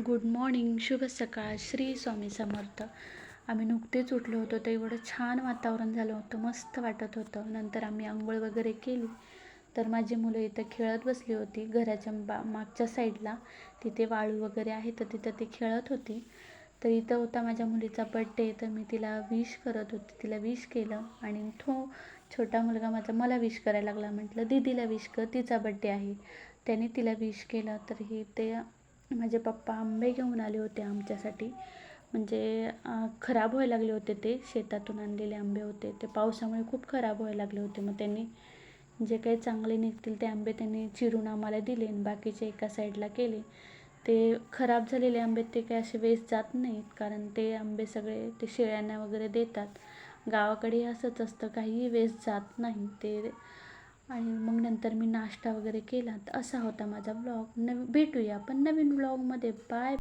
Good morning, शुभ सकाळ, श्री स्वामी समर्थ. आम्ही नुकतेच उठलो होतो तर एवढं छान वातावरण झालं होतं, मस्त वाटत होतं. नंतर आम्ही आंघोळ वगैरे केली तर माझी मुलं इथं खेळत बसली होती. घराच्या मागच्या साईडला तिथे वाळू वगैरे आहे तर तिथं ती खेळत होती. तर इथं होता माझ्या मुलीचा बड्डे, तर मी तिला विश करत होते, तिला विश केलं. आणि तो छोटा मुलगा माझा मला विश करायला लागला. म्हटलं दीदीला विश कर, तिचा बड्डे आहे. त्याने तिला विश केलं. तर ते माझे पप्पा आंबे घेऊन आले होते आमच्यासाठी. म्हणजे खराब व्हायला लागले होते, ते शेतातून आणलेले आंबे होते. ते पावसामुळे खूप खराब व्हायला लागले होते. मग त्यांनी जे काही चांगले निघतील ते आंबे त्यांनी चिरून आम्हाला दिले आणि बाकीचे एका साईडला केले. ते खराब झालेले आंबे ते काही असे वेस्ट जात नाहीत, कारण ते आंबे सगळे ते शेळ्यांना वगैरे देतात. गावाकडे असंच असतं, काहीही वेस्ट जात नाही ते. आणि मग नंतर मी नाश्ता वगैरे केला. तर असा होता माझा ब्लॉग. भेटूया आपण नवीन ब्लॉगमध्ये. बाय.